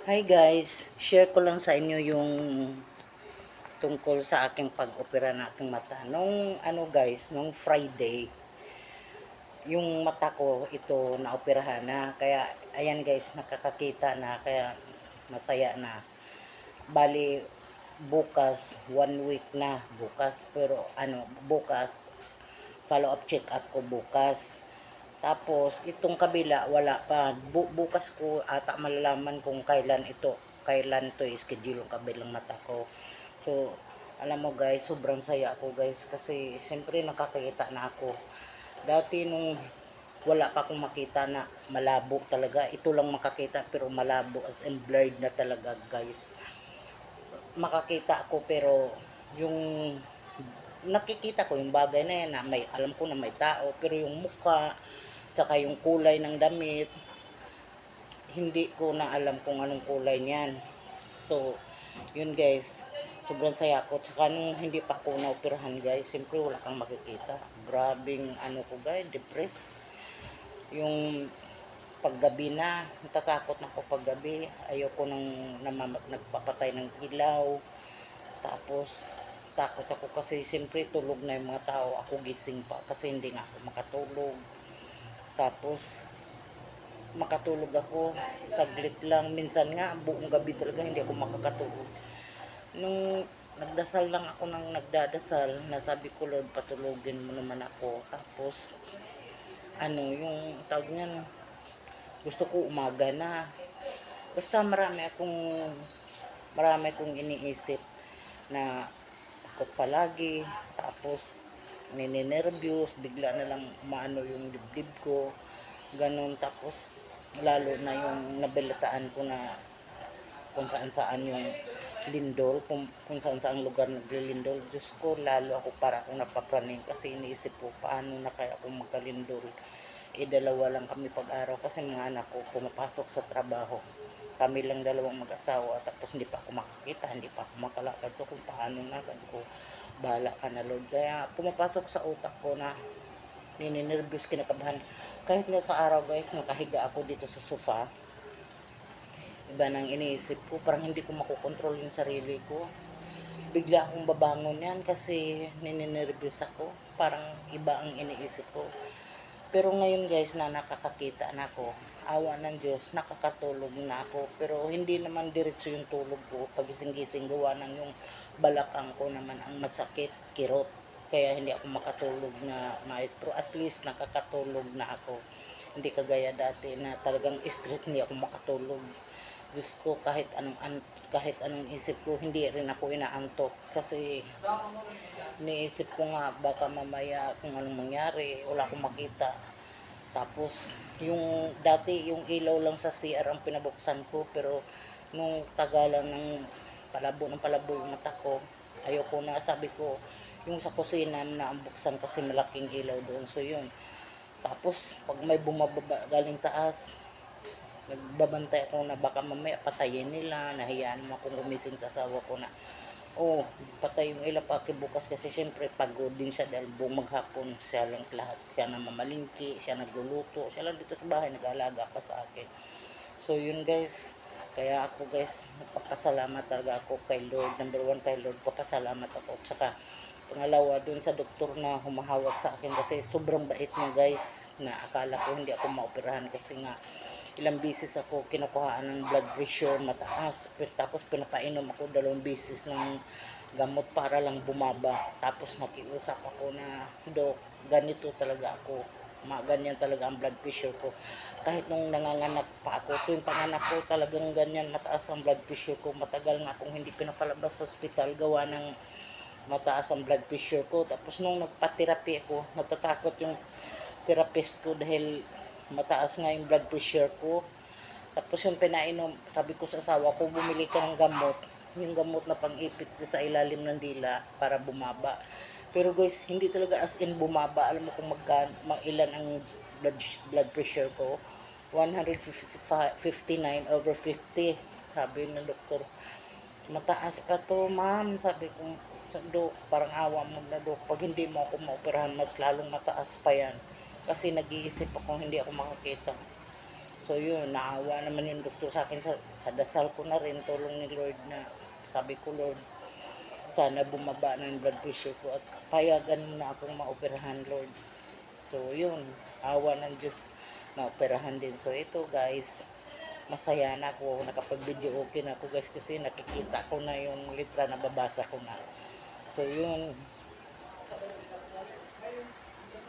Hi guys, share ko lang sa inyo yung tungkol sa aking pag-opera ng aking mata. Nung ano guys, nung Friday, yung mata ko ito naoperahan na. Kaya ayan guys, nakakakita na kaya masaya na. Bali bukas, 1 week na bukas pero bukas follow up check up ko bukas. Tapos, itong kabila, wala pa. Bukas ko ata malalaman kung kailan to schedule yung kabilang mata ko. So, alam mo guys, sobrang saya ako guys kasi siyempre nakakita na ako. Dati nung wala pa akong makita na malabo talaga. Ito lang makakita pero malabo as in blurred na talaga guys. Makakita ako pero yung nakikita ko yung bagay na yan na may alam ko na may tao pero yung mukha tsaka yung kulay ng damit hindi ko na alam kung anong kulay niyan. So yun guys, sobrang saya ko. Tsaka nung hindi pa ako naoperahan guys, siyempre wala kang makikita. Grabing ano ko guys, depress. Yung paggabi na, natatakot na ako paggabi. Ayoko nang nagpapatay ng ilaw. Tapos takot ako kasi siyempre tulog na yung mga tao, ako gising pa kasi hindi nga ako makatulog. Tapos makatulog ako saglit lang, minsan nga buong gabi talaga hindi ako makakatulog. Nung nagdasal lang ako ng nagdadasal na sabi ko, Lord patulogin mo naman ako. Tapos yung tawag niyan, gusto ko umaga na. Basta marami akong iniisip na takot palagi. Tapos nininervyos, bigla na lang maano yung dibdib ko, ganun. Tapos lalo na yung nabalitaan ko na kung saan saan yung lindol, kung saan saan lugar naglilindol. Diyos ko, lalo ako para akong napapraning kasi iniisip ko paano na kaya akong magkalindol. Dalawa lang kami pag-araw kasi mga anak ko pumapasok sa trabaho. Kami lang dalawang mag-asawa, tapos hindi pa ako makakita, hindi pa ako makalakad. So kung paano na, sabi ko, bahala ka na Lord. Kaya pumapasok sa utak ko na nininervyos, kinakabahan. Kahit nga sa araw guys, nakahiga ako dito sa sofa, iba nang iniisip ko, parang hindi ko makokontrol yung sarili ko. Bigla akong babangon yan kasi nininervyos ako, parang iba ang iniisip ko. Pero ngayon guys na nakakakita na ako, awa ng Diyos, nakakatulog na ako. Pero hindi naman diretso yung tulog ko. Pagising-gising gawa ng yung balakang ko naman ang masakit, kirot. Kaya hindi ako makatulog na maayos. Pero at least nakakatulog na ako. Hindi kagaya dati na talagang straight hindi ako makatulog. Diyos ko, kahit anong isip ko, hindi rin ako inaantok. Kasi niisip ko nga baka mamaya kung anong mangyari, wala akong makita. Tapos yung dati yung ilaw lang sa CR ang pinabuksan ko, pero nung tagalan ng palabo yung mata ko, ayoko na, sabi ko yung sa kusina na ang buksan kasi malaking ilaw doon. So yun, tapos pag may bumababa galing taas, nagbabantay ako na baka mamaya patayin nila, nahiyaan mo akong gumising sa asawa ko na patay yung ilaw bukas kasi siyempre pagod din siya dahil buong maghapon siya lang lahat. Siya na mamalingki, siya nagluluto, siya lang dito sa bahay, nag-aalaga pa sa akin. So yun guys, kaya ako guys, nagpapasalamat talaga ako kay Lord. Number one kay Lord, papasalamat ako. Tsaka pangalawa dun sa doktor na humahawak sa akin kasi sobrang bait niya guys, na akala ko hindi ako maoperahan kasi nga ilang bisis ako kinukuhaan ng blood pressure mataas, tapos pinapainom ako 2 bisis ng gamot para lang bumaba. Tapos nakiusap ako na, Dok, ganito talaga ako, ganyan talaga ang blood pressure ko. Kahit nung nanganganak pa ako, tuwing panganak ko talagang ganyan mataas ang blood pressure ko. Matagal nga akong hindi pinapalabas sa ospital gawa ng mataas ang blood pressure ko. Tapos nung nagpa-therapy ako, natatakot yung therapist ko dahil mataas nga yung blood pressure ko. Tapos yung pinainom, sabi ko sa asawa ko, bumili ka ng gamot, yung gamot na pang-ipit sa ilalim ng dila para bumaba. Pero guys, hindi talaga as in bumaba. Alam mo kung ilan ang blood pressure ko? 159/50. Sabi ng doktor, mataas pa to ma'am. Sabi ko, Dok, parang awa mo na Dok, pag hindi mo ako maoperahan mas lalong mataas pa yan. Kasi nag-iisip ako hindi ako makakita. So yun, naawa naman yung doktor sa akin sa dasal ko na rin, tulong ni Lord na sabi ko, Lord, sana bumaba na yung blood pressure ko at payagan mo na akong maoperahan, Lord. So yun, awa ng Diyos na operahan din. So ito guys, masaya na ako, nakapag-video okay na ako guys kasi nakikita ko na yung litra na babasa ko na. So yun,